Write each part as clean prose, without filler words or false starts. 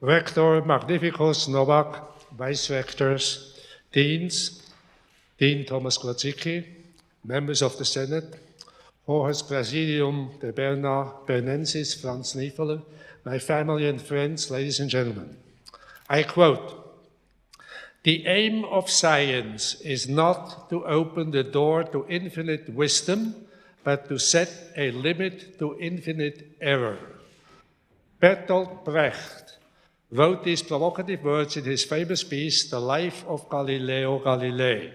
Rector Magnificus Novak, Vice Rectors, Deans, Dean Thomas Korzicki, members of the Senate, Hohes Presidium de Bernensis Franz H, my family and friends, ladies and gentlemen. I quote, "The aim of science is not to open the door to infinite wisdom, but to set a limit to infinite error." Bertolt Brecht wrote these provocative words in his famous piece, The Life of Galileo Galilei.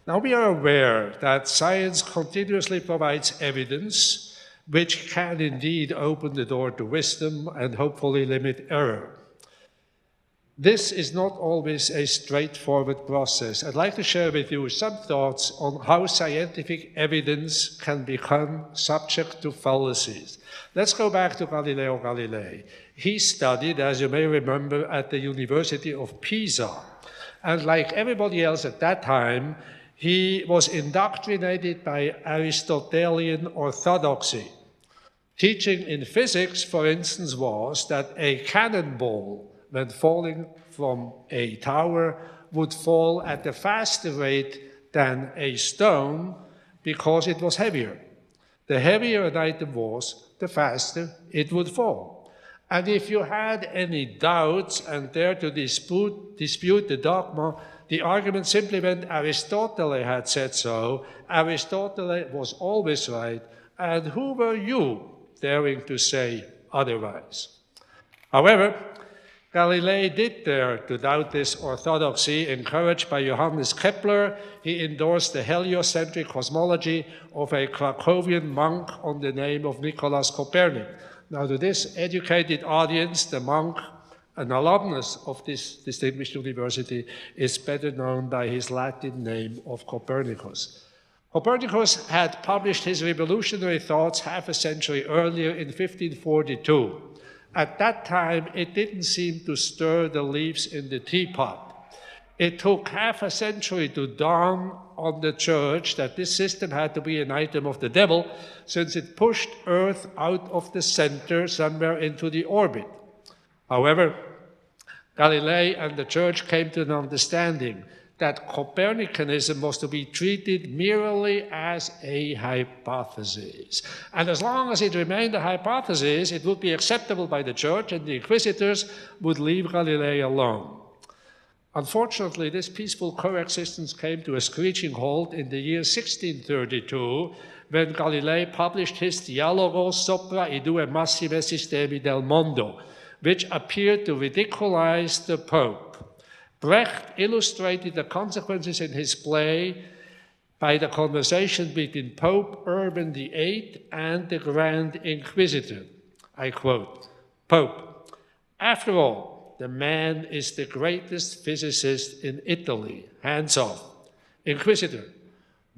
Now we are aware that science continuously provides evidence which can indeed open the door to wisdom and hopefully limit error. This is not always a straightforward process. I'd like to share with you some thoughts on how scientific evidence can become subject to fallacies. Let's go back to Galileo Galilei. He studied, as you may remember, at the University of Pisa. And like everybody else at that time, he was indoctrinated by Aristotelian orthodoxy. Teaching in physics, for instance, was that a cannonball, when falling from a tower, would fall at a faster rate than a stone because it was heavier. The heavier an item was, the faster it would fall. And if you had any doubts and dared to dispute the dogma, the argument simply went, Aristotle had said so, Aristotle was always right, and who were you daring to say otherwise? However, Galilei did dare to doubt this orthodoxy. Encouraged by Johannes Kepler, he endorsed the heliocentric cosmology of a Krakowian monk on the name of Nicholas Copernic. Now, to this educated audience, the monk, an alumnus of this distinguished university, is better known by his Latin name of Copernicus. Copernicus had published his revolutionary thoughts half a century earlier in 1542. At that time, it didn't seem to stir the leaves in the teapot. It took half a century to dawn on the church that this system had to be an item of the devil, since it pushed Earth out of the center somewhere into the orbit. However, Galilei and the church came to an understanding that Copernicanism was to be treated merely as a hypothesis. And as long as it remained a hypothesis, it would be acceptable by the church, and the inquisitors would leave Galilei alone. Unfortunately, this peaceful coexistence came to a screeching halt in the year 1632, when Galilei published his Dialogo sopra I due massime sistemi del mondo, which appeared to ridiculize the Pope. Brecht illustrated the consequences in his play by the conversation between Pope Urban VIII and the Grand Inquisitor. I quote, "Pope, after all, the man is the greatest physicist in Italy, hands off. Inquisitor,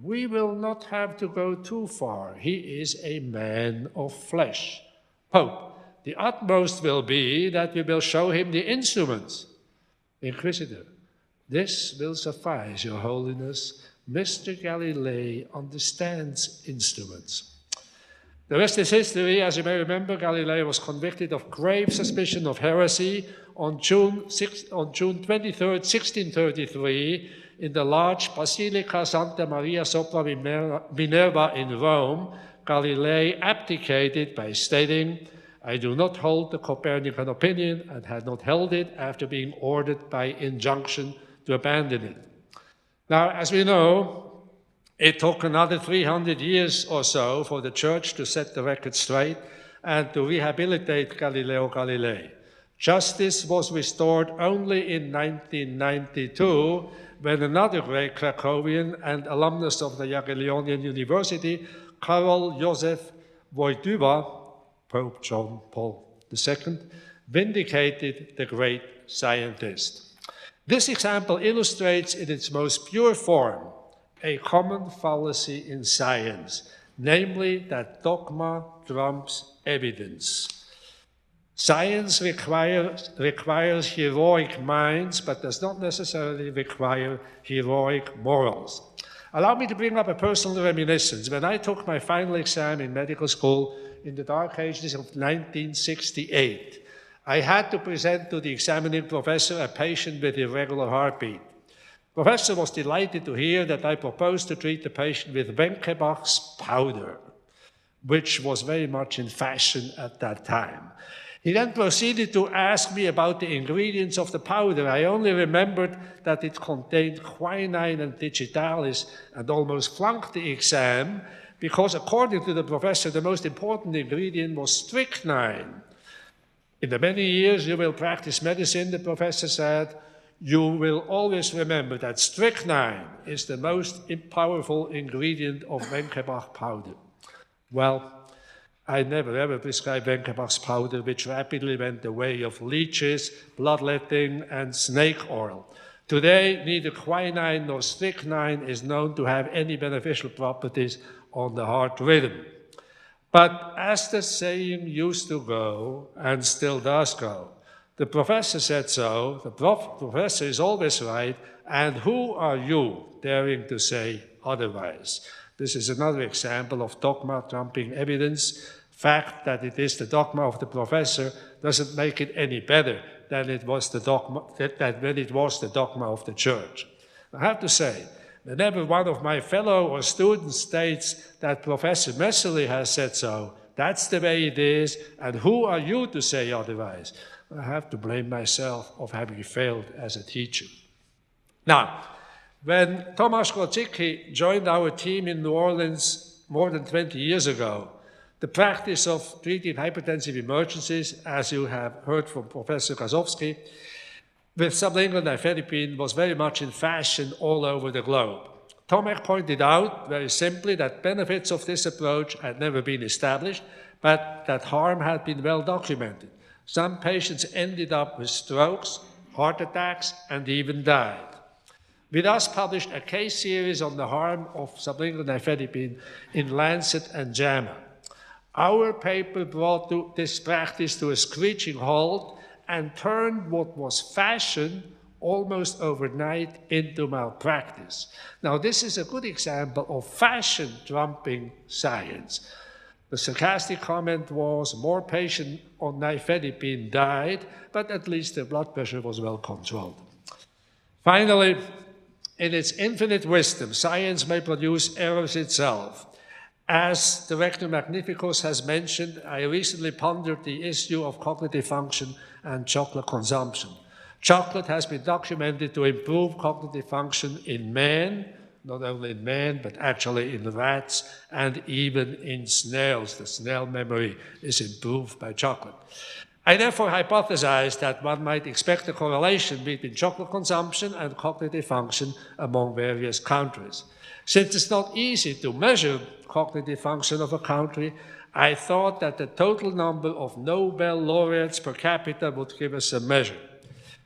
we will not have to go too far. He is a man of flesh. Pope, the utmost will be that we will show him the instruments. Inquisitor, this will suffice, Your Holiness. Mr. Galilei understands instruments." The rest is history. As you may remember, Galilei was convicted of grave suspicion of heresy on June 23rd, 1633, in the large Basilica Santa Maria sopra Minerva in Rome. Galilei abdicated by stating, "I do not hold the Copernican opinion and had not held it after being ordered by injunction to abandon it." Now, as we know, it took another 300 years or so for the church to set the record straight and to rehabilitate Galileo Galilei. Justice was restored only in 1992, when another great Krakowian and alumnus of the Jagiellonian University, Karol Józef Wojtyła, Pope John Paul II, vindicated the great scientist. This example illustrates in its most pure form a common fallacy in science, namely that dogma trumps evidence. Science requires heroic minds, but does not necessarily require heroic morals. Allow me to bring up a personal reminiscence. When I took my final exam in medical school in the dark ages of 1968, I had to present to the examining professor a patient with irregular heartbeat. The professor was delighted to hear that I proposed to treat the patient with Wenckebach's powder, which was very much in fashion at that time. He then proceeded to ask me about the ingredients of the powder. I only remembered that it contained quinine and digitalis and almost flunked the exam because, according to the professor, the most important ingredient was strychnine. In the many years you will practice medicine, the professor said, you will always remember that strychnine is the most powerful ingredient of Wenckebach powder. Well, I never ever prescribed Wenckebach's powder, which rapidly went the way of leeches, bloodletting, and snake oil. Today, neither quinine nor strychnine is known to have any beneficial properties on the heart rhythm. But as the saying used to go, and still does go, the professor said so, the professor is always right, and who are you daring to say otherwise? This is another example of dogma trumping evidence. Fact that it is the dogma of the professor doesn't make it any better than it was the dogma, when it was the dogma of the church. I have to say, whenever one of my fellow or students states that Professor Messerli has said so, that's the way it is, and who are you to say otherwise? I have to blame myself of having failed as a teacher. Now, when Thomas Kodzicki joined our team in New Orleans more than 20 years ago, the practice of treating hypertensive emergencies, as you have heard from Professor Kasowski, with sublingual nifedipine was very much in fashion all over the globe. Tomek pointed out very simply that benefits of this approach had never been established, but that harm had been well documented. Some patients ended up with strokes, heart attacks, and even died. We thus published a case series on the harm of sublingual nifedipine in Lancet and JAMA. Our paper brought this practice to a screeching halt and turned what was fashion almost overnight into malpractice. Now, this is a good example of fashion trumping science. The sarcastic comment was, more patients on nifedipine died, but at least their blood pressure was well controlled. Finally, in its infinite wisdom, science may produce errors itself. As Director Magnificus has mentioned, I recently pondered the issue of cognitive function and chocolate consumption. Chocolate has been documented to improve cognitive function in men, not only in men, but actually in rats and even in snails. The snail memory is improved by chocolate. I therefore hypothesized that one might expect a correlation between chocolate consumption and cognitive function among various countries. Since it's not easy to measure cognitive function of a country, I thought that the total number of Nobel laureates per capita would give us a measure.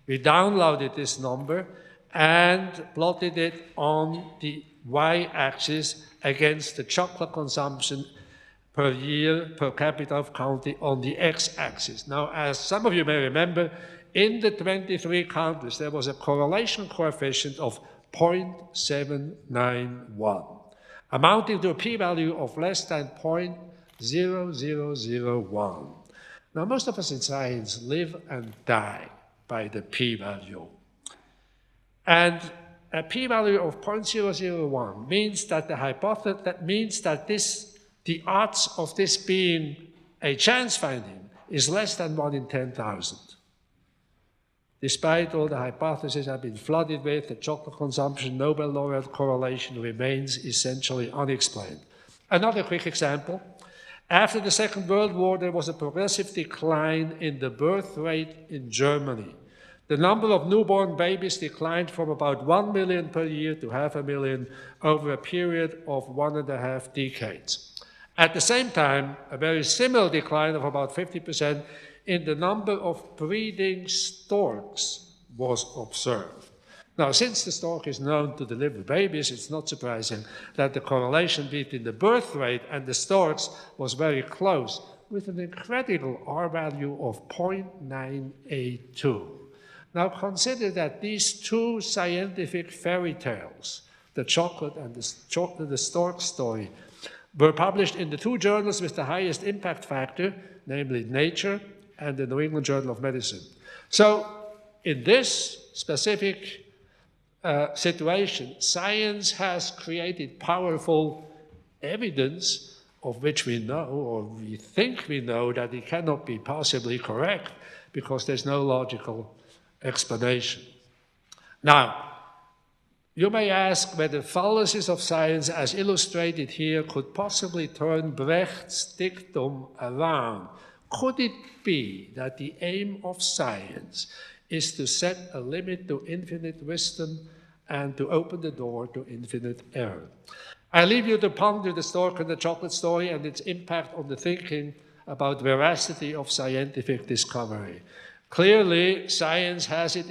We downloaded this number and plotted it on the y-axis against the chocolate consumption per year per capita of county on the x-axis. Now, as some of you may remember, in the 23 countries, there was a correlation coefficient of 0.791, amounting to a p-value of less than 0.0001. Now, most of us in science live and die by the p-value. And a p-value of 0.001 means that the odds of this being a chance finding is less than 1 in 10,000. Despite all the hypotheses I've been flooded with, the chocolate consumption Nobel laureate correlation remains essentially unexplained. Another quick example. After the Second World War, there was a progressive decline in the birth rate in Germany. The number of newborn babies declined from about 1 million per year to 500,000 over a period of 1.5 decades. At the same time, a very similar decline of about 50% in the number of breeding storks was observed. Now, since the stork is known to deliver babies, it's not surprising that the correlation between the birth rate and the storks was very close, with an incredible R-value of 0.982. Now, consider that these two scientific fairy tales, the chocolate and the stork story, were published in the two journals with the highest impact factor, namely Nature and the New England Journal of Medicine. So in this specific situation, science has created powerful evidence of which we know, or we think we know, that it cannot be possibly correct because there's no logical explanation. Now, you may ask whether fallacies of science as illustrated here could possibly turn Brecht's dictum around. Could it be that the aim of science is to set a limit to infinite wisdom and to open the door to infinite error? I leave you to ponder the stork and the chocolate story and its impact on the thinking about veracity of scientific discovery. Clearly, science has its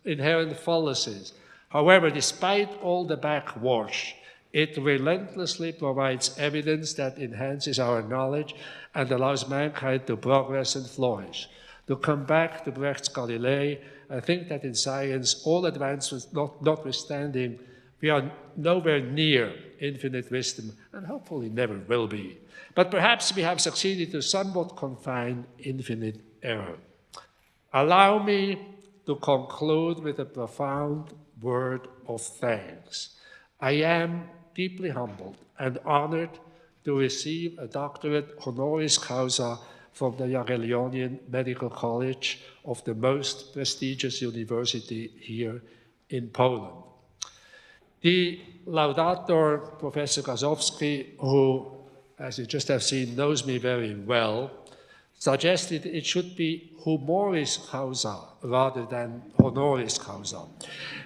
inherent fallacies. However, despite all the backwash, it relentlessly provides evidence that enhances our knowledge and allows mankind to progress and flourish. To come back to Brecht's Galilei, I think that in science, all advancements notwithstanding, we are nowhere near infinite wisdom, and hopefully never will be. But perhaps we have succeeded to somewhat confine infinite error. Allow me to conclude with a profound word of thanks. I am deeply humbled and honored to receive a doctorate honoris causa from the Jagiellonian Medical College of the most prestigious university here in Poland. The laudator, Professor Gazowski, who, as you just have seen, knows me very well, suggested it should be humoris causa rather than honoris causa.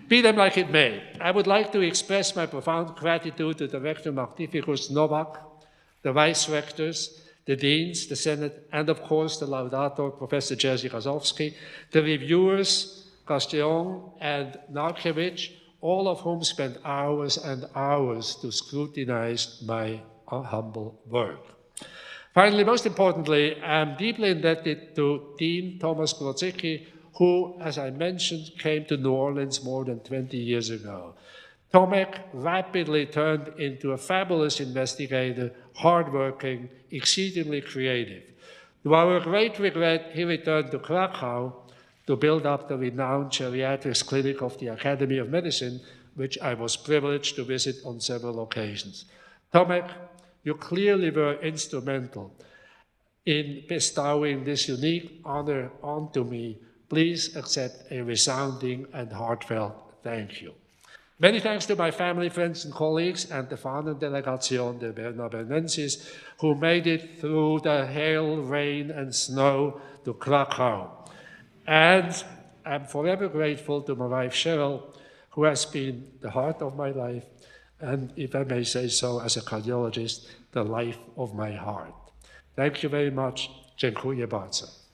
Be them like it may, I would like to express my profound gratitude to the Rector Magnificus Novak, the Vice Rectors, the Deans, the Senate, and of course the laudator, Professor Jerzy Gazowski, the reviewers, Castellon and Narkiewicz, all of whom spent hours and hours to scrutinize my humble work. Finally, most importantly, I am deeply indebted to Dean Thomas Grozicki, who, as I mentioned, came to New Orleans more than 20 years ago. Tomek rapidly turned into a fabulous investigator, hardworking, exceedingly creative. To our great regret, he returned to Krakow to build up the renowned geriatrics clinic of the Academy of Medicine, which I was privileged to visit on several occasions. Tomek, you clearly were instrumental in bestowing this unique honor onto me. Please accept a resounding and heartfelt thank you. Many thanks to my family, friends, and colleagues, and the Fahnendelegation, the Bernabernensis, who made it through the hail, rain, and snow to Krakow. And I'm forever grateful to my wife, Cheryl, who has been the heart of my life, and if I may say so, as a cardiologist, the life of my heart. Thank you very much. Dziękuję bardzo.